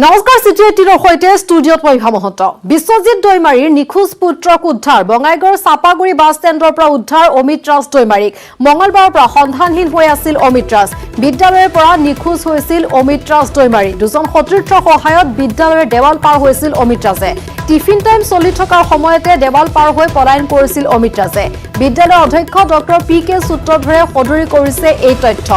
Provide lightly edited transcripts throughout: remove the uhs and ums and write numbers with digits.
নমস্কাৰ চিটিএটিৰ সৈতে ষ্টুডিঅ'ত মই মহন্ত বিশ্বজিৎ দৈমাৰীৰ নিখোজ পুত্ৰক উদ্ধাৰ বঙাইগাঁৱৰ চাপাগুৰি বাছ ষ্টেণ্ডৰ পৰা উদ্ধাৰ অমিত ৰাজ দৈমাৰীক মঙলবাৰৰ পৰা সন্ধানহীন হৈ আছিল অমিত ৰাজ বিদ্যালয়ৰ পৰা নিখোজ হৈছিল অমিত ৰাজ দৈমাৰী দুজন সতীৰ্থৰ সহায়ত বিদ্যালয়ৰ দেৱাল পাৰ হৈছিল অমিত ৰাজে টিফিন টাইম চলি থকাৰ সময়তে দেৱাল পাৰ হৈ পলায়ন কৰিছিল অমিত ৰাজে বিদ্যালয়ৰ অধ্যক্ষ ডক্টৰ পি.কে. সূত্ৰধৰে সদৰি কৰিছে এই তথ্য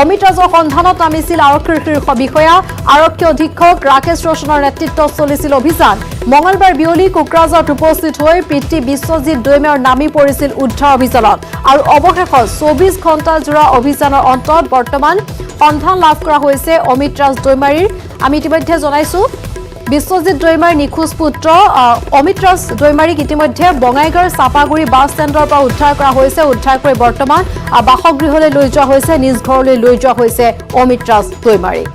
অমিত ৰাজৰ সন্ধানত নামিছিল আৰক্ষীৰ শীৰ্ষ বিষয়া আৰক্ষী অধীক্ষক ৰাকেশ ৰোশনৰ নেতৃত্বত চলিছিল অভিযান মঙলবাৰ বিয়লি কোকৰাঝাৰত উপস্থিত হৈ পিতৃ বিশ্বজিৎ দৈমাৰীৰ নামি পৰিছিল উদ্ধাৰ অভিযানত আৰু অৱশেষত 24 ঘণ্টা জোৰা অভিযানৰ অন্তত বৰ্তমান সন্ধান লাভ কৰা হৈছে অমিত ৰাজ দৈমাৰীৰ আমি ইতিমধ্যে জনাইছো বিশ্বজিৎ দৈমাৰীৰ নিখোজ পুত্ৰ অমিত ৰাজ দৈমাৰীক ইতিমধ্যে বঙাইগাঁৱৰ চাপাগুৰি বাছ ষ্টেণ্ডৰ পৰা উদ্ধাৰ কৰা হৈছে উদ্ধাৰ কৰি বৰ্তমান বাসগৃহলৈ লৈ যোৱা হৈছে নিজ ঘৰলৈ লৈ যোৱা হৈছে অমিত ৰাজ দৈমাৰীক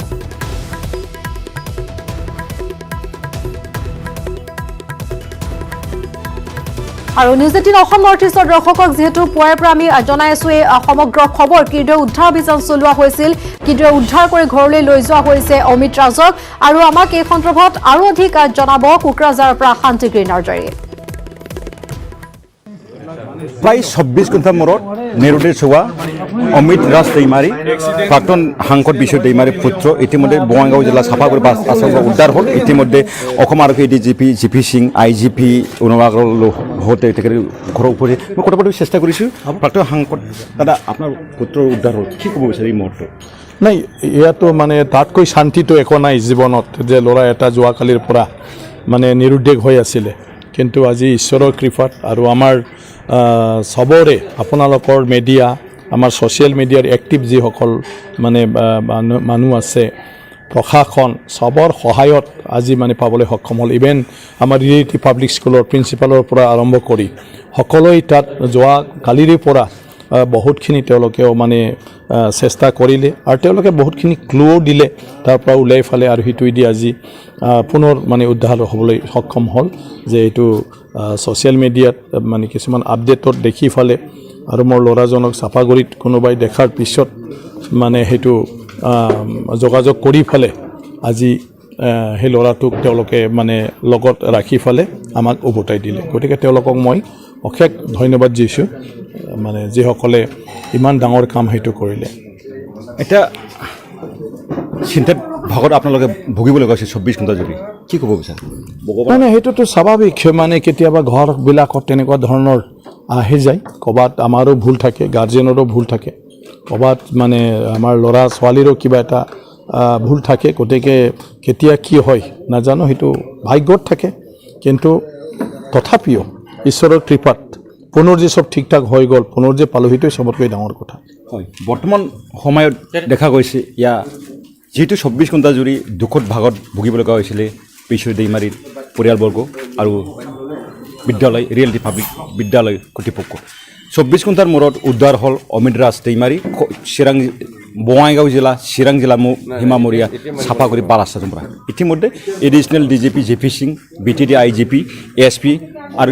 আৰু নিউজ 18 অসম নৰ্থ ইষ্টৰ দৰ্শকক যেহেতু পুৱাৰ পৰা আমি জনাই আছো এই সমগ্ৰ খবৰ কিদৰে উদ্ধাৰ অভিযান চলোৱা হৈছিল কিদৰে উদ্ধাৰ কৰি ঘৰলৈ লৈ যোৱা হৈছে অমিত ৰাজক আৰু আমাক এই সন্দৰ্ভত আৰু অধিক জনাব কোকৰাঝাৰৰ পৰা শান্তিগ্ৰী নাৰ্জাৰীয়ে প্ৰায় 24 ঘণ্টাৰ মূৰত নেৰুডে চোৱা অমিত ৰাজ দৈমাৰী প্ৰাক্তন সাংসদ বিশ্বজিৎ দৈমাৰীৰ পুত্ৰ ইতিমধ্যে বঙাইগাঁও জিলা চাপাগুৰি বাছ আশ্ৰমৰ পৰা উদ্ধাৰ হ'ল ইতিমধ্যে অসম আৰক্ষী এডিজিপি জিপি সিং আইজিপি অনুৰাগৰ হওঁতে তেখেতে ঘৰৰ উপৰি মই কথা পাতিব চেষ্টা কৰিছোঁ প্ৰাক্তন সাংসদ দাদা আপোনাৰ পুত্ৰৰ উদ্ধাৰ হ'ল কি ক'ব বিচাৰে এই মুহূৰ্তত নাই ইয়াতো মানে তাতকৈ শান্তিটো একো নাই জীৱনত যে ল'ৰা এটা যোৱাকালিৰ পৰা মানে নিৰুদ্দেশ হৈ আছিলে কিন্তু আজি ঈশ্বৰৰ কৃপাত আৰু আমাৰ সবৰে আপোনালোকৰ মিডিয়া আমাৰ ছ'চিয়েল মিডিয়াৰ এক্টিভ যিসকল মানে মানুহ আছে প্ৰশাসন সবৰ সহায়ত আজি মানে পাবলৈ সক্ষম হ'ল ইভেন আমাৰ ৰিলেটিভ পাব্লিক স্কুলৰ প্ৰিন্সিপালৰ পৰা আৰম্ভ কৰি সকলোৱে তাত যোৱা কালিৰে পৰা বহুতখিনি তেওঁলোকেও মানে চেষ্টা কৰিলে আৰু তেওঁলোকে বহুতখিনি ক্লুও দিলে তাৰ পৰা ওলাই ফালে আৰু সিটোৱেদি আজি পুনৰ মানে উদ্ধাৰ হ'বলৈ সক্ষম হ'ল যে এইটো ছ'চিয়েল মিডিয়াত মানে কিছুমান আপডেটত দেখি ফালে আৰু মোৰ ল'ৰাজনক চাপাগুৰিত কোনোবাই দেখাৰ পিছত মানে সেইটো যোগাযোগ কৰি ফালে আজি সেই ল'ৰাটোক তেওঁলোকে মানে লগত ৰাখি ফালে আমাক উভতাই দিলে গতিকে তেওঁলোকক মই অশেষ ধন্যবাদ দিছোঁ মানে যিসকলে ইমান ডাঙৰ কাম সেইটো কৰিলে এতিয়া চিন্তাত ভাগত আপোনালোকে ভুগিব লগা হৈছে 24 ঘণ্টা জুৰি কি ক'ব বিচাৰে মানে সেইটোতো স্বাভাৱিক মানে কেতিয়াবা ঘৰবিলাকত তেনেকুৱা ধৰণৰ আহি যায় ক'ৰবাত আমাৰো ভুল থাকে গাৰ্জেনৰো ভুল থাকে ক'ৰবাত মানে আমাৰ ল'ৰা ছোৱালীৰো কিবা এটা ভুল থাকে গতিকে কেতিয়া কি হয় নাজানো সেইটো ভাগ্যত থাকে কিন্তু তথাপিও ঈশ্বৰৰ কৃপাত পুনৰ যে চব ঠিক ঠাক হৈ গ'ল পুনৰ যে পালোঁ সেইটোৱে চবতকৈ ডাঙৰ কথা হয় বৰ্তমান সময়ত দেখা গৈছে ইয়াৰ যিহেতু 24 ঘণ্টা জুৰি দুখত ভাগত ভুগিব লগা হৈছিলে বিশ্বজিৎ দৈমাৰীৰ পৰিয়ালবৰ্গ আৰু বিদ্যালয় ৰিয়েলিটি পাব্লিক বিদ্যালয় কৰ্তৃপক্ষ 24 ঘণ্টাৰ মূৰত উদ্ধাৰ হ'ল অমিত ৰাজ দৈমাৰী বঙাইগাঁও জিলা চিৰাং জিলা সীমামূৰীয়া চাপাগুৰি বাছ আশ্ৰমৰ পৰা ইতিমধ্যে additional DGP GP Singh BTD IGP SP আৰু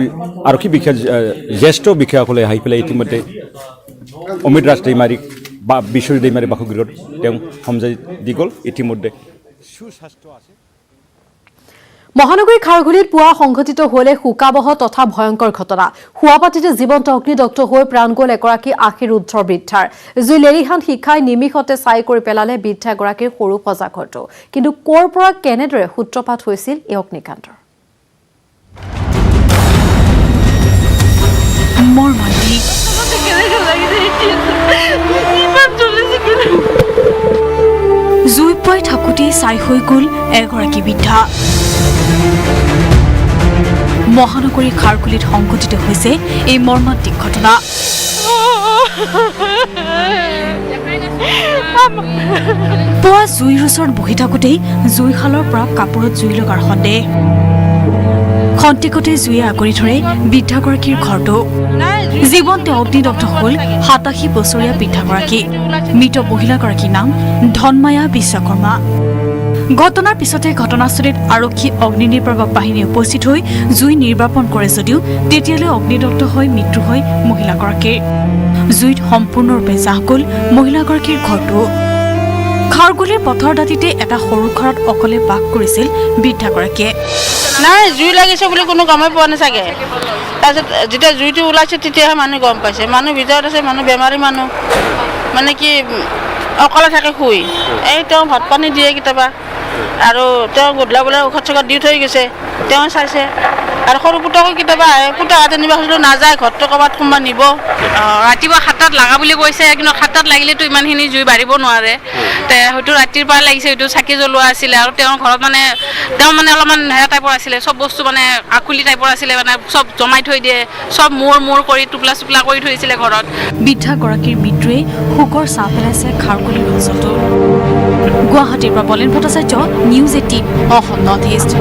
আৰক্ষী বিষয়া জ্যেষ্ঠ বিষয়াসকলে আহি পেলাই ইতিমধ্যে অমিত ৰাজ দৈমাৰীক বা বিশ্বজিৎ দৈমাৰী বাসগৃহত তেওঁ সমজাই দি গ'ল ইতিমধ্যে সুস্বাস্থ্য আছে মহানগৰীৰ খাৰঘুলিত পুৱা সংঘটিত হ'লে শোকাবহ তথা ভয়ংকৰ ঘটনা শুৱাপাতিতে জীৱন্ত অগ্নিদগ্ধ হৈ প্ৰাণ গ'ল এগৰাকী আশীৰুদ্ধৰ বৃদ্ধাৰ জুই লেলিহান শিখাই নিমিষতে ছাই কৰি পেলালে বৃদ্ধা এগৰাকীৰ সৰু সজা ঘৰটো কিন্তু ক'ৰ পৰা কেনেদৰে সূত্ৰপাত হৈছিল এই অগ্নিকাণ্ডৰ জুই পাই থাকোঁতেই ছাই হৈ গ'ল এগৰাকী বৃদ্ধা মহানগৰীৰ খাৰঘুলিত সংঘটিত হৈছে এই মৰ্মান্তিক ঘটনা পুৱা জুইৰ ওচৰত বহি থাকোঁতেই জুইশালৰ পৰা কাপোৰত জুই লগাৰ সন্দেহ খন্তেকতে জুয়ে আগুৰি ধৰে বৃদ্ধাগৰাকীৰ ঘৰটো জীৱন্তে অগ্নিদগ্ধ হ'ল 87 বছৰীয়া বৃদ্ধাগৰাকী মৃত মহিলাগৰাকীৰ নাম ধনমায়া বিশ্বকৰ্মা ঘটনাৰ পিছতে ঘটনাস্থলীত আৰক্ষী অগ্নি নিৰ্বাপক বাহিনী উপস্থিত হৈ জুই নিৰ্বাপন কৰে যদিও তেতিয়ালৈ অগ্নিদগ্ধ হৈ মৃত্যু হয় মহিলাগৰাকীৰ জুইত সম্পূৰ্ণৰূপে জাহ গ'ল মহিলাগৰাকীৰ ঘৰটো খাৰগুলিৰ পথৰ দাঁতিতে এটা সৰু ঘৰত অকলে বাস কৰিছিল বৃদ্ধাগৰাকীয়ে। নাই জুই লাগিছে বুলি কোনো গমেই পোৱা নাই চাগে। তাৰপিছত যেতিয়া জুইটো ওলাইছে তেতিয়াহে মানুহ গম পাইছে। মানুহ ভিতৰত আছে, মানুহ বেমাৰী মানুহ, মানে কি অকলে থাকে শুই। এই তেওঁ ভাত পানী দিয়ে কেতিয়াবা, আৰু তেওঁ গধূলা বোলে ঔষধ চৌষধ দি থৈ গৈছে, তেওঁ চাইছে। আৰু সৰু পুতকো কেতিয়াবা আহে, পুতক নিব খুজিলেও নাযায়, ঘৰটো ক'ৰবাত কোনোবা নিব। ৰাতিপুৱা 7টাত লগা বুলি কৈছে, কিন্তু 7টাত লাগিলেতো ইমানখিনি জুই বাঢ়িব নোৱাৰে। হয়তো ৰাতিৰ পৰা লাগিছে, হয়তো চাকি জ্বলোৱা আছিলে। আৰু তেওঁৰ ঘৰত তেওঁ অলপমান হেৰা টাইপৰ আছিলে, চব বস্তু আকুলি টাইপৰ আছিলে, চব জমাই থৈ দিয়ে, চব মূৰ কৰি টোপলা চোপলা কৰি থৈছিলে ঘৰত। বৃদ্ধাগৰাকীৰ মৃত্যুৱে শোকৰ ছাঁ পেলাইছে খাৰগুলিৰ অঞ্চলটো। গুৱাহাটীৰ পৰা বলেন Bhattacharya, news 18 Assam north east.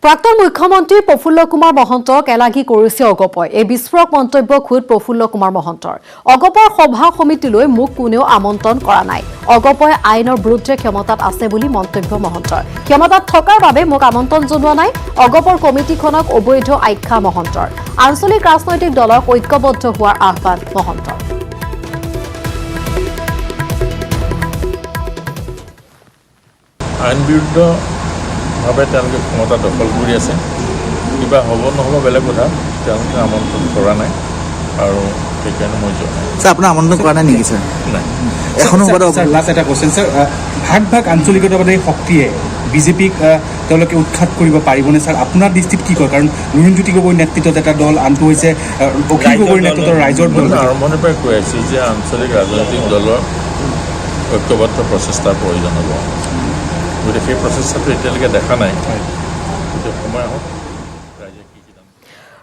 প্ৰাক্তন মুখ্যমন্ত্ৰী প্ৰফুল্ল কুমাৰ মহন্তক এলাগি কৰিছে অগপই। এই বিস্ফোৰক মন্তব্য খোদ প্ৰফুল্ল কুমাৰ মহন্তৰ। অগপৰ সভা সমিতিলৈ মোক কোনেও আমন্ত্ৰণ কৰা নাই। অগপই আইনৰ বিৰুদ্ধে ক্ষমতাত আছে বুলি মন্তব্য মহন্তৰ। ক্ষমতাত থকাৰ বাবে মোক আমন্ত্ৰণ জনোৱা নাই। অগপৰ কমিটিখনক অবৈধ আখ্যা মহন্তৰ। আঞ্চলিক ৰাজনৈতিক দলক ঐক্যবদ্ধ হোৱাৰ আহ্বান মহন্তৰ। আইন বিৰুদ্ধ ভাৱে তেওঁলোকে ক্ষমতা দখল কৰি আছে। কিবা হ'ব নহ'ব বেলেগ কথা, তেওঁলোকে আমন্ত্ৰণ কৰা নাই আৰু সেইকাৰণে মই যোৱা নাই। স্যাৰ আপোনাৰ আমন্ত্ৰণ কৰা নাই নেকি? স্যাৰ নাই। এখনো লাষ্ট এটা কোৱেশ্যন স্যাৰ, ভাগ আঞ্চলিকতাবাদী শক্তিয়ে বিজেপিক তেওঁলোকে উৎখাত কৰিব পাৰিবনে স্যাৰ? আপোনাৰ দৃষ্টিত কি কয়? কাৰণ লুৰিণজ্যোতি গগৈৰ নেতৃত্বত এটা দল, আনটো হৈছে অখিল গগৈৰ নেতৃত্বৰ ৰাইজৰ দল। আৰম্ভণিৰ পৰাই কৈ আছোঁ যে আঞ্চলিক ৰাজনৈতিক দলৰ ঐক্যবদ্ধ প্ৰচেষ্টাৰ প্ৰয়োজন হ'ব। গতিকে সেই প্ৰচেষ্টাটো এতিয়ালৈকে দেখা নাই। সময় আহক, ৰাইজে কি সিদ্ধান্ত।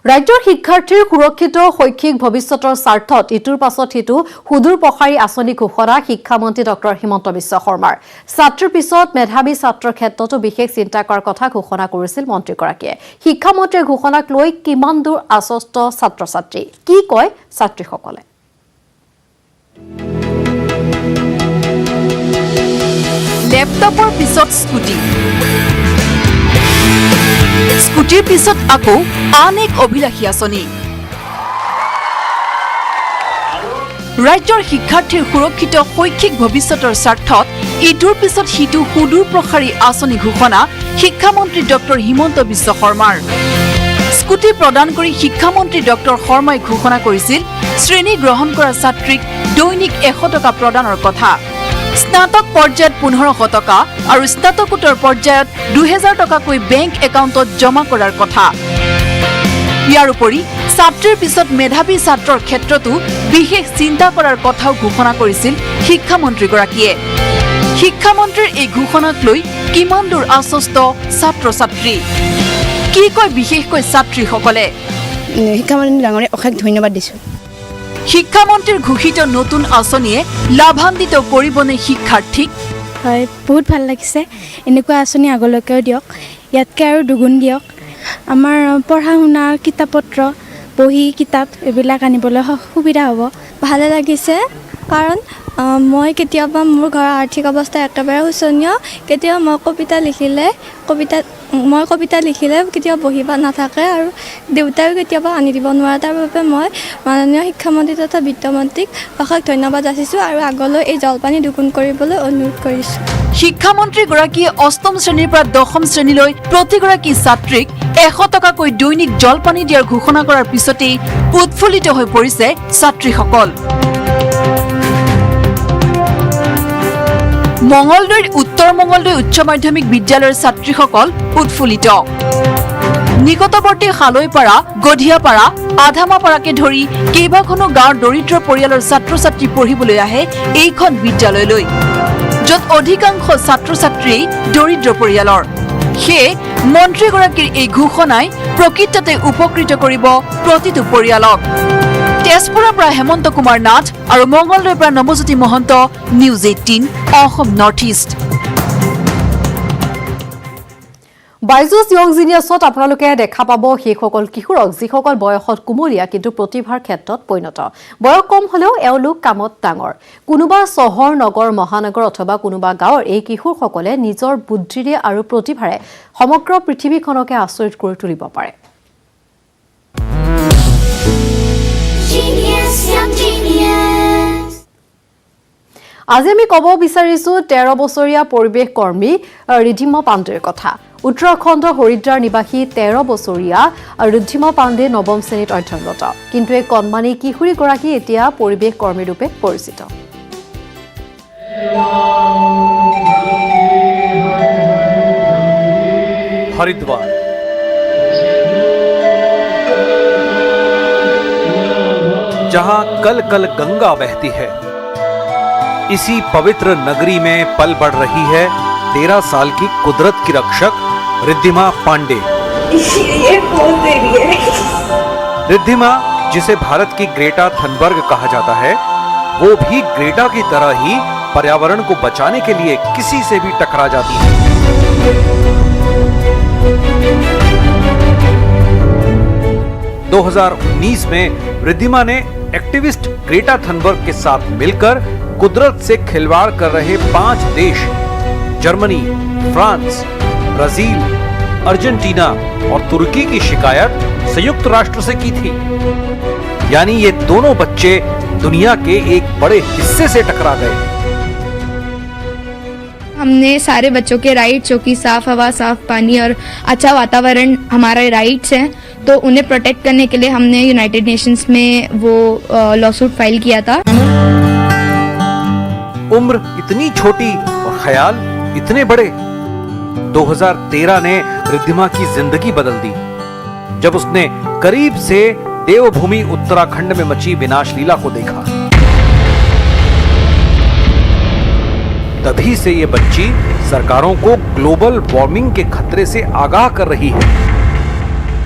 ৰাজ্যৰ শিক্ষাৰ্থীৰ সুৰক্ষিত শৈক্ষিক ভৱিষ্যতৰ স্বাৰ্থত ইটোৰ পাছত সিটো সুদূৰ প্ৰসাৰী আঁচনি ঘোষণা শিক্ষামন্ত্ৰী ডক্টৰ হিমন্ত বিশ্ব শৰ্মাৰ। ছাত্ৰৰ পিছত মেধাৱী ছাত্ৰৰ ক্ষেত্ৰতো বিশেষ চিন্তা কৰাৰ কথা ঘোষণা কৰিছিল মন্ত্ৰীগৰাকীয়ে। শিক্ষামন্ত্ৰীৰ ঘোষণাক লৈ কিমান দূৰ আশ্বস্ত ছাত্ৰ ছাত্ৰী, কি কয় ছাত্ৰীসকলে? লেপটপৰ পিছত স্কুটি, স্কুটিৰ পিছত আকৌ আন এক অভিলাষী আঁচনি। ৰাজ্যৰ শিক্ষাৰ্থীৰ সুৰক্ষিত শৈক্ষিক ভৱিষ্যতৰ স্বাৰ্থত ইটোৰ পিছত সিটো সুদূৰ প্ৰসাৰী আঁচনি ঘোষণা শিক্ষামন্ত্ৰী ডক্টৰ হিমন্ত বিশ্ব শৰ্মাৰ। স্কুটি প্ৰদান কৰি শিক্ষামন্ত্ৰী ডক্টৰ শৰ্মাই ঘোষণা কৰিছিল শ্ৰেণী গ্ৰহণ কৰা ছাত্ৰীক দৈনিক 100 টকা প্ৰদানৰ কথা। স্নাতক পৰ্যায়ত 1500 টকা আৰু স্নাতকোত্তৰ পৰ্যায়ত 2000 টকাকৈ বেংক একাউণ্টত জমা কৰাৰ কথা। ইয়াৰ উপৰি ছাত্ৰীৰ পিছত মেধাৱী ছাত্ৰৰ ক্ষেত্ৰতো বিশেষ চিন্তা কৰাৰ কথাও ঘোষণা কৰিছিল শিক্ষামন্ত্ৰীগৰাকীয়ে। শিক্ষামন্ত্ৰীৰ এই ঘোষণাক লৈ কিমান দূৰ আশ্বস্ত ছাত্ৰ ছাত্ৰী, কি কয় বিশেষকৈ ছাত্ৰীসকলে? শিক্ষামন্ত্ৰী ডাঙৰীয়াক অশেষ ধন্যবাদ দিছোঁ। শিক্ষামন্ত্ৰীৰ ঘোষিত নতুন আঁচনিয়ে লাভান্বিত কৰিবনে শিক্ষাৰ্থীক? হয়, বহুত ভাল লাগিছে। এনেকুৱা আঁচনি আগলৈকেও দিয়ক, ইয়াতকৈ আৰু দুগুণ দিয়ক। আমাৰ পঢ়া শুনাৰ কিতাপ পত্ৰ, বহি কিতাপ এইবিলাক আনিবলৈ সুবিধা হ'ব। ভালে লাগিছে, কাৰণ মই কেতিয়াবা মোৰ ঘৰৰ আৰ্থিক অৱস্থা একেবাৰে শোচনীয়। কেতিয়াবা মই কবিতা লিখিলে কেতিয়াবা বহি বা নাথাকে, আৰু দেউতাইও কেতিয়াবা আনি দিব নোৱাৰে। তাৰ বাবে মই মাননীয় শিক্ষামন্ত্ৰী তথা বিত্তমন্ত্ৰীক অশেষ ধন্যবাদ যাচিছোঁ আৰু আগলৈ এই জলপানী দুগুণ কৰিবলৈ অনুৰোধ কৰিছোঁ। শিক্ষামন্ত্ৰীগৰাকীয়ে 8ম শ্ৰেণীৰ পৰা 10ম শ্ৰেণীলৈ প্ৰতিগৰাকী ছাত্ৰীক 100 টকাকৈ দৈনিক জলপানী দিয়াৰ ঘোষণা কৰাৰ পিছতেই উৎফুল্লিত হৈ পৰিছে ছাত্ৰীসকল। মঙলদৈৰ উত্তৰ মঙলদৈ উচ্চ মাধ্যমিক বিদ্যালয়ৰ ছাত্ৰীসকল উৎফুল্লিত। নিকটৱৰ্তী শালৈপাৰা, গধিয়াপাৰা, আধামাপাৰাকে ধৰি কেইবাখনো গাঁৱৰ দৰিদ্ৰ পৰিয়ালৰ ছাত্ৰ ছাত্ৰী পঢ়িবলৈ আহে এইখন বিদ্যালয়লৈ, য'ত অধিকাংশ ছাত্ৰ ছাত্ৰীয়েই দৰিদ্ৰ পৰিয়ালৰ। সেয়ে মন্ত্ৰীগৰাকীৰ এই ঘোষণাই প্ৰকৃততে উপকৃত কৰিব প্ৰতিটো পৰিয়ালক। তেজপুৰৰ পৰা হেমন্ত কুমাৰ নাথ আৰু মঙলদৈৰ পৰা Nabajyoti Mahanta, news 18 Assam north east. Byju's young জিনিয়াছত আপোনালোকে দেখা পাব সেইসকল কিশোৰক যিসকল বয়সত কুমলীয়া কিন্তু প্ৰতিভাৰ ক্ষেত্ৰত পৰিণত। বয়স কম হ'লেও এওঁলোক কামত ডাঙৰ। কোনোবা চহৰ, নগৰ, মহানগৰ অথবা কোনোবা গাঁৱৰ এই কিশোৰসকলে নিজৰ বুদ্ধিৰে আৰু প্ৰতিভাৰে সমগ্ৰ পৃথিৱীখনকে আচৰিত কৰি তুলিব পাৰে। আজি আমি ক'ব বিচাৰিছো 13 বছৰীয়া পৰিৱেশ কৰ্মী ৰিধিমা পাণ্ডেৰ কথা। উত্তৰাখণ্ড হৰিদ্বাৰ নিবাসী 13 বছৰীয়া ৰিধিমা পাণ্ডে নৱম শ্ৰেণীত অধ্যয়নৰত, কিন্তু এই কণমানি কিশোৰীগৰাকী এতিয়া পৰিৱেশ কৰ্মী ৰূপে পৰিচিত। हरिद्वार जहां कल कल गंगा बहती है, इसी पवित्र नगरी में पल बढ़ रही है 13 साल की कुदरत की रक्षक रिद्धिमा पांडे। रिद्धिमा, जिसे भारत की ग्रेटा थनबर्ग कहा जाता है, वो भी ग्रेटा की तरह ही पर्यावरण को बचाने के लिए किसी से भी टकरा जाती है। 2019 में रिद्धिमा ने एक्टिविस्ट ग्रेटा थनबर्ग के साथ मिलकर कुदरत से खिलवाड़ कर रहे 5 देश जर्मनी, फ्रांस, ब्राजील, अर्जेंटीना और तुर्की की शिकायत संयुक्त राष्ट्र से की थी। यानी ये दोनों बच्चे दुनिया के एक बड़े हिस्से से टकरा गए। हमने सारे बच्चों के राइट्स, जो कि साफ हवा, साफ पानी और अच्छा वातावरण हमारे राइट्स हैं, तो उन्हें प्रोटेक्ट करने के लिए हमने यूनाइटेड नेशंस में वो लॉसूट फाइल किया था। उम्र इतनी छोटी और ख्याल इतने बड़े। 2013 ने रिद्धिमा की जिंदगी बदल दी, जब उसने करीब से देवभूमि उत्तराखंड में मची विनाश लीला को देखा। तभी से ये बच्ची सरकारों को ग्लोबल वार्मिंग के खतरे से आगाह कर रही है।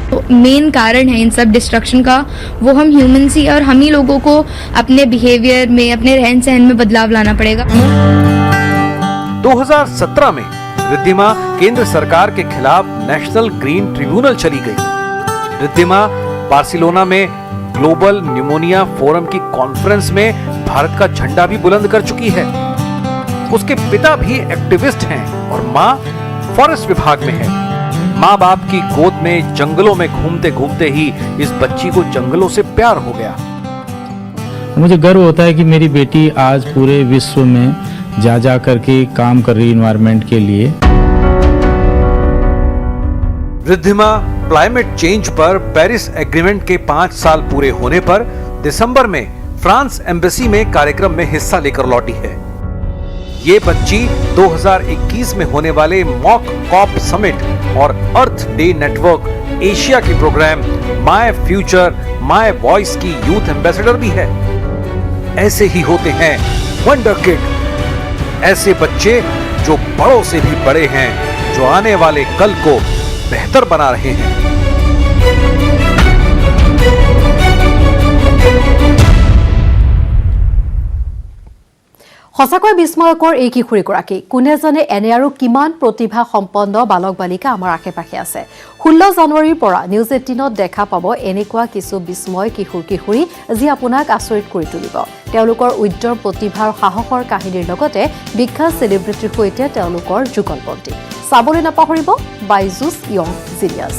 तो मेन कारण है इन सब डिस्ट्रक्शन का वो हम ह्यूमंस ही, और हम ही लोगों को अपने बिहेवियर में, अपने रहन सहन में बदलाव लाना पड़ेगा। 2017 में रिद्धिमा केंद्र सरकार के खिलाफ नेशनल ग्रीन ट्रिब्यूनल चली गई। रिद्धिमा बार्सिलोना में ग्लोबल न्यूमोनिया फोरम की कॉन्फ्रेंस में भारत का झंडा भी बुलंद कर चुकी है। उसके पिता भी एक्टिविस्ट हैं और मां फॉरेस्ट विभाग में है। माँ बाप की गोद में जंगलों में घूमते घूमते ही इस बच्ची को जंगलों से प्यार हो गया। मुझे गर्व होता है कि मेरी बेटी आज पूरे विश्व में जा करके काम कर रही एनवायरनमेंट के लिए। रिद्धिमा क्लाइमेट चेंज पर पेरिस एग्रीमेंट के 5 साल पूरे होने पर दिसंबर में फ्रांस एम्बेसी में कार्यक्रम में हिस्सा लेकर लौटी है। ये बच्ची 2021 में होने वाले मॉक कॉप समिट और अर्थ डे नेटवर्क एशिया के program my future my voice की यूथ एम्बेसडर भी है। ऐसे ही होते हैं वंडर किड, ऐसे बच्चे जो बड़ों से भी बड़े हैं, जो आने वाले कल को बेहतर बना रहे हैं। সঁচাকৈ বিস্ময়কৰ এই কিশোৰীগৰাকী কোনে জানে এনে আৰু কিমান প্ৰতিভা সম্পন্ন বালক বালিকা আমাৰ আশে-পাশে আছে। 16 জানুৱাৰীৰ পৰা নিউজ 18ত দেখা পাব এনেকুৱা কিছু বিস্ময় কিশোৰ-কিশোৰী যি আপোনাক আচৰিত কৰি তুলিব। তেওঁলোকৰ উজ্জ্বল প্ৰতিভাৰ সাহসৰ কাহিনীৰ লগতে বিখ্যাত চেলিব্ৰিটিৰ সৈতে তেওঁলোকৰ যুগলবন্দী চাবলৈ নাপাহৰিব বাইজুছ য়ং জিনিয়াছ।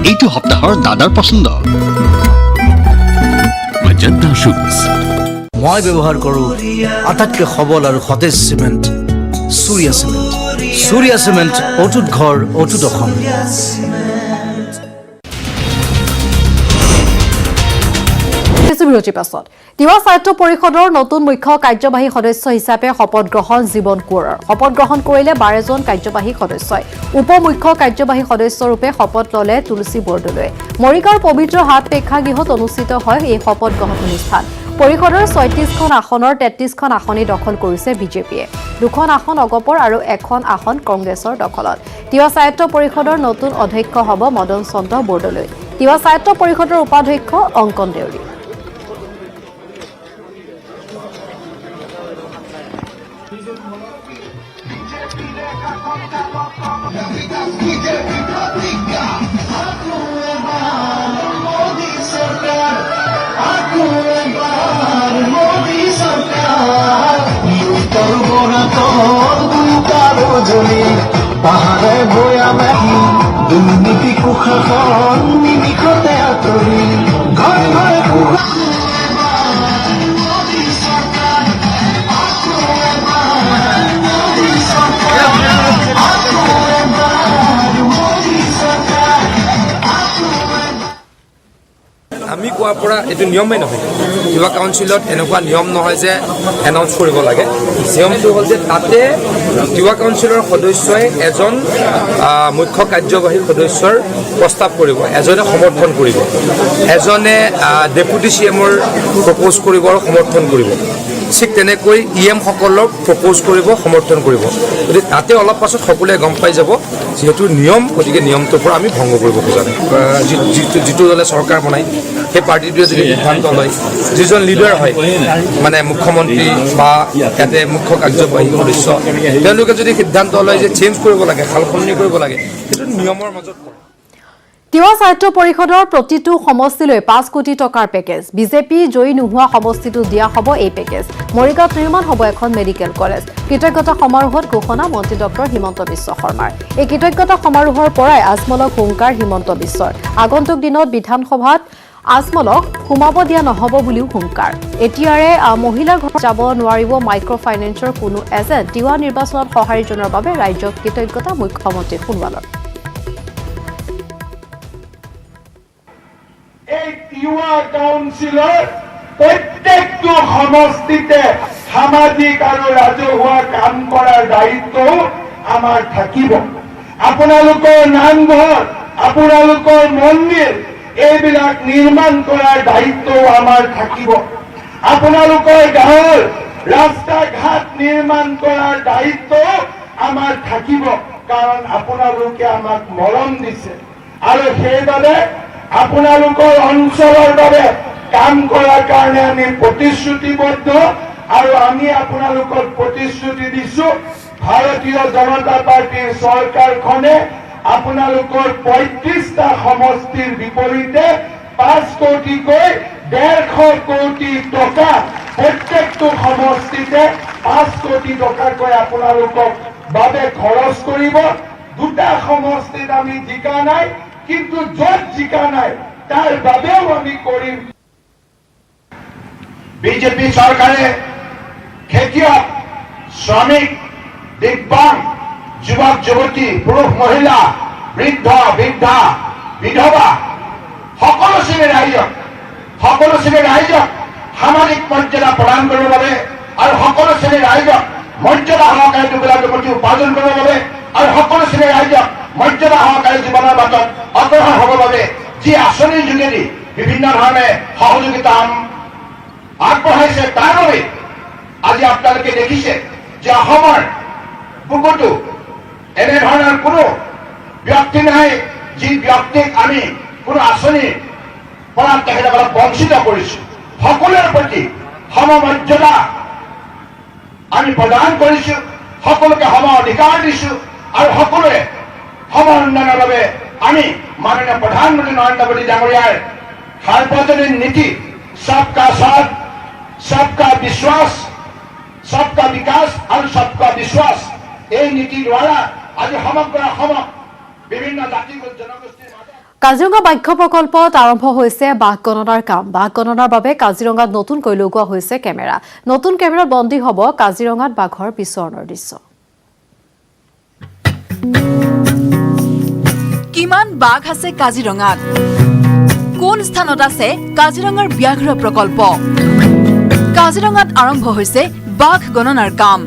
এইটো সপ্তাহৰ দাদাৰ পছন্দ মজন্তা শুজ। মই ব্যৱহাৰ কৰোঁ আটাইতকৈ সবল আৰু সতেজ cement Surya cement. Surya cement অটুট ঘৰ অটুট অসম। বিৰতিৰ পাছত তিৱা সাহিত্য পৰিষদৰ নতুন মুখ্য কাৰ্যবাহী সদস্য হিচাপে শপত গ্ৰহণ জীৱন কোঁৱৰৰ। শপত গ্ৰহণ কৰিলে 12 জন কাৰ্যবাহী সদস্যই। উপ মুখ্য কাৰ্যবাহী সদস্যৰূপে শপত ল'লে তুলসী বৰদলৈ। মৰিগাঁৱৰ পবিত্ৰ হাট প্ৰেক্ষাগৃহত অনুষ্ঠিত হয় এই শপত গ্ৰহণ অনুষ্ঠান। পৰিষদৰ 36খন আসনৰ 33খন আসনে দখল কৰিছে বিজেপিয়ে। 2খন আসন অগপৰ আৰু 1খন আসন কংগ্ৰেছৰ দখলত। তিৱা সাহিত্য পৰিষদৰ নতুন অধ্যক্ষ হ'ব মদন চন্দ্ৰ বৰদলৈ। তিৱা সাহিত্য পৰিষদৰ উপাধ্যক্ষ অংকন দেউৰী। Moदी ছাগলী পাহাৰে ভৈয়া মাটি দুৰ্নীতি কুশাসন নিমিষতে আঁতৰি ঘৰে ঘৰে আমি কোৱাৰ পৰা এইটো নিয়মেই নহয় যুৱ কাউন্সিলত এনেকুৱা নিয়ম নহয় যে এনাউন্স কৰিব লাগে নিয়মটো হ'ল যে তাতে যুৱ কাউন্সিলৰ সদস্যই এজন মুখ্য কাৰ্যবাহী সদস্যৰ প্ৰস্তাৱ কৰিব এজনে সমৰ্থন কৰিব এজনে ডেপুটি CMৰ প্ৰপ'জ কৰিব আৰু সমৰ্থন কৰিব ঠিক তেনেকৈ EM সকলক প্ৰপ'জ কৰিব সমৰ্থন কৰিব গতিকে তাতে অলপ পাছত সকলোৱে গম পাই যাব যিহেতু নিয়ম গতিকে নিয়মটোৰ পৰা আমি ভংগ কৰিব খোজা নাই যিটো দলে চৰকাৰ বনায় সেই পাৰ্টিটোৱে যদি সিদ্ধান্ত লয় যিজন লিডাৰ হয় মানে মুখ্যমন্ত্ৰী বা ইয়াতে মুখ্য কাৰ্যবাহী সদস্য তেওঁলোকে যদি সিদ্ধান্ত লয় যে চেঞ্জ কৰিব লাগে সালসলনি কৰিব লাগে সেইটো নিয়মৰ মাজত তিৱা সাহিত্য পৰিষদৰ প্ৰতিটো সমষ্টিলৈ 5 কোটি টকাৰ পেকেজ বিজেপি জয়ী নোহোৱা সমষ্টিটো দিয়া হ'ব এই পেকেজ মৰিগাঁৱত নিৰ্মাণ হ'ব এখন মেডিকেল কলেজ কৃতজ্ঞতা সমাৰোহত ঘোষণা মন্ত্ৰী ডক্টৰ হিমন্ত বিশ্ব শৰ্মাৰ এই কৃতজ্ঞতা সমাৰোহৰ পৰাই আজমলক হুংকাৰ হিমন্ত বিশ্বৰ আগন্তুক দিনত বিধানসভাত আজমলক সোমাব দিয়া নহ'ব বুলিও হুংকাৰ এতিয়াৰে মহিলাৰ ঘৰত যাব নোৱাৰিব মাইক্ৰ ফাইনেন্সৰ কোনো এজেণ্ট তিৱা নিৰ্বাচনত সঁহাৰি জনোৱাৰ বাবে ৰাজ্যক কৃতজ্ঞতা মুখ্যমন্ত্ৰী সোণোৱালৰ এই তিৱা কাউন্সিলৰ প্ৰত্যেকটো সমষ্টিতে সামাজিক আৰু ৰাজহুৱা কাম কৰাৰ দায়িত্ব আমাৰ থাকিব আপোনালোকৰ নামঘৰ আপোনালোকৰ মন্দিৰ এইবিলাক নিৰ্মাণ কৰাৰ দায়িত্ব আমাৰ থাকিব আপোনালোকৰ গাঁৱৰ ৰাস্তা ঘাট নিৰ্মাণ কৰাৰ দায়িত্ব আমাৰ থাকিব কাৰণ আপোনালোকে আমাক মৰম দিছে আৰু সেইবাবে আপোনালোকৰ অঞ্চলৰ বাবে কাম কৰাৰ কাৰণে আমি প্ৰতিশ্ৰুতিবদ্ধ আৰু আমি আপোনালোকক প্ৰতিশ্ৰুতি দিছো ভাৰতীয় জনতা পাৰ্টিৰ চৰকাৰখনে আপোনালোকৰ 35টা সমষ্টিৰ বিপৰীতে 5 কোটিকৈ 150 কোটি টকা প্ৰত্যেকটো সমষ্টিতে 5 কোটি টকাকৈ আপোনালোকক বাবে খৰচ কৰিব দুটা সমষ্টিত আমি জিকা নাই কিন্তু য'ত জিকা নাই তাৰ বাবেও আমি কৰিম বিজেপি চৰকাৰে খেতিয়ক শ্ৰমিক দিব্যাংগ যুৱক যুৱতী পুৰুষ মহিলা বৃদ্ধ বৃদ্ধা বিধৱা সকলো শ্ৰেণীৰ ৰাইজক সামাজিক মৰ্যাদা প্ৰদান কৰিবৰ বাবে আৰু সকলো শ্ৰেণীৰ ৰাইজক মৰ্যাদা সহকাৰে দুবেলা দুমুঠি উপাৰ্জন কৰিবৰ বাবে আৰু সকলো শ্ৰেণীৰ ৰাইজক মৰ্যাদা সহকাৰে জীৱনৰ বাটত অগ্ৰসৰ হ'বৰ বাবে যি আঁচনিৰ যোগেদি বিভিন্ন ধৰণে সহযোগিতা আগবঢ়াইছে তাৰ বাবে আজি আপোনালোকে দেখিছে যে অসমৰ বুকুতো এনেধৰণৰ কোনো ব্যক্তি নাই যি ব্যক্তিক আমি কোনো আঁচনিৰ পৰা তেখেতসকলক বঞ্চিত কৰিছো সকলোৰে প্ৰতি সমমৰ্যাদা আমি প্ৰদান কৰিছো সকলোকে সম অধিকাৰ দিছো আৰু সকলোৱে সম উন্নয়নৰ বাবে আমি মাননীয় প্ৰধানমন্ত্ৰী নৰেন্দ্ৰ মোদী ডাঙৰীয়াৰ সাৰ্বজনীন নীতি সবকা সাথ সবকা বিশ্বাস সবকা বিকাশ আৰু সবকা বিশ্বাস এই নীতিৰ দ্বাৰা আজি সমগ্ৰ অসমত বিভিন্ন জাতি জনগোষ্ঠীৰ কাজিৰঙা বাঘ্য প্ৰকল্পত আৰম্ভ হৈছে বাঘ গণনাৰ কাম বাঘ গণনাৰ বাবে কাজিৰঙাত নতুনকৈ লগোৱা হৈছে কেমেৰা নতুন কেমেৰাত বন্দী হ'ব কাজিৰঙাত বাঘৰ বিচৰণৰ দৃশ্য কিমান বাঘ আছে কাজিৰঙাত কোন স্থানত আছে কাজিৰঙাৰ ব্যাঘ্ৰ প্ৰকল্প কাজিৰঙাত আৰম্ভ হৈছে বাঘ গণনাৰ কাম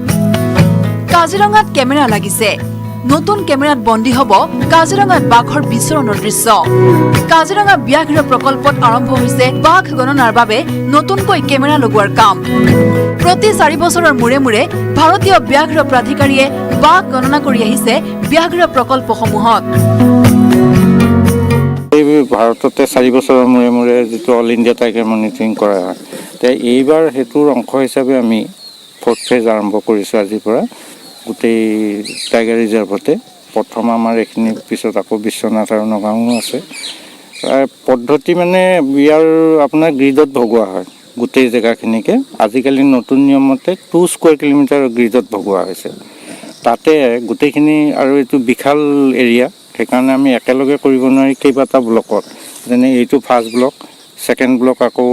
কাজিৰঙাত কেমেৰা লাগিছে নতুন কেমেৰাত বন্দী হ'ব কাজিৰঙাত বাঘৰ বিচৰণৰ দৃশ্য কাজিৰঙা ব্যাঘ্ৰ প্ৰকল্পত আৰম্ভ হৈছে বাঘ গণনাৰ বাবে নতুনকৈ কেমেৰা লগোৱাৰ কাম প্ৰতি 4 বছৰৰ মূৰে মূৰে ভাৰতীয় ব্যাঘ্ৰ প্ৰাধিকাৰীয়ে বাঘ গণনা কৰি আহিছে ব্যাঘ্ৰ প্ৰকল্পসমূহত ভাৰততে 4 বছৰৰ মূৰে মূৰে যিটো অল ইণ্ডিয়া টাইগাৰ মনিটৰিং কৰা হয় এইবাৰ সেইটোৰ অংশ হিচাপে আমি 4th ফেজ আৰম্ভ কৰিছোঁ আজিৰ পৰা গোটেই টাইগাৰ ৰিজাৰ্ভতে প্ৰথম আমাৰ এইখিনি পিছত আকৌ বিশ্বনাথ আৰু নগাঁও আছে পদ্ধতি মানে ইয়াৰ আপোনাৰ গ্ৰিডত ভগোৱা হয় গোটেই জেগাখিনিকে আজিকালি নতুন নিয়মতে 2 স্কোয়াৰ কিলোমিটাৰ গ্ৰিডত ভগোৱা হৈছে তাতে গোটেইখিনি আৰু এইটো বিশাল এৰিয়া, সেইকাৰণে আমি একেলগে কৰিব নোৱাৰি কেইবাটা ব্লকত, যেনে এইটো ফাৰ্ষ্ট ব্লক, ছেকেণ্ড ব্লক আকৌ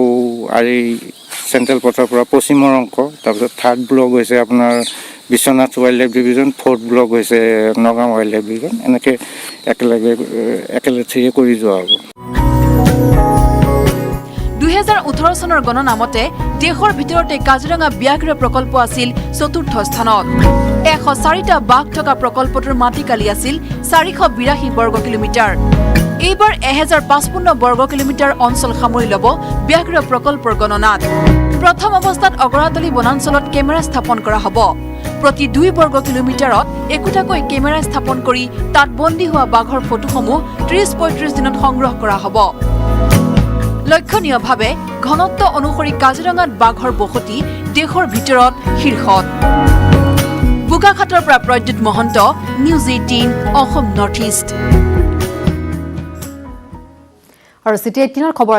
আৰু চেণ্ট্ৰেল পথৰ পৰা পশ্চিমৰ অংশ, তাৰপিছত থাৰ্ড ব্লক হৈছে আপোনাৰ Biswanath wild life division, fourth block হৈছে নগাঁও ৱাইল্ড লাইফ ডিভিজন, এনেকৈ একেলেথিয়ে কৰি যোৱা হ'ব। 2018 চনৰ গণনা মতে দেশৰ ভিতৰতে কাজিৰঙা ব্যাঘ্ৰ প্ৰকল্প আছিল চতুৰ্থ স্থানত। 104টা বাঘ থকা প্ৰকল্পটোৰ মাটিকালি আছিল 482 বৰ্গ কিলোমিটাৰ। এইবাৰ 1055 বৰ্গ কিলোমিটাৰ অঞ্চল সামৰি ল'ব ব্যাঘ্ৰ প্ৰকল্পৰ গণনাত। প্ৰথম অৱস্থাত অগৰাতলী বনাঞ্চলত কেমেৰা স্থাপন কৰা হ'ব। প্ৰতি 2 বৰ্গ কিলোমিটাৰত একোটাকৈ কেমেৰা স্থাপন কৰি তাত বন্দী হোৱা বাঘৰ ফটোসমূহ 30-35 দিনত সংগ্ৰহ কৰা হ'ব। লক্ষণীয়ভাৱে ঘনত্ব অনুসৰি কাজিৰঙাত বাঘৰ বসতি দেশৰ ভিতৰত শীৰ্ষত। বোকাখাটৰ পৰা Pradyut Mahanta, news 18 Assam north east. আৰু চিটি 18 খবৰ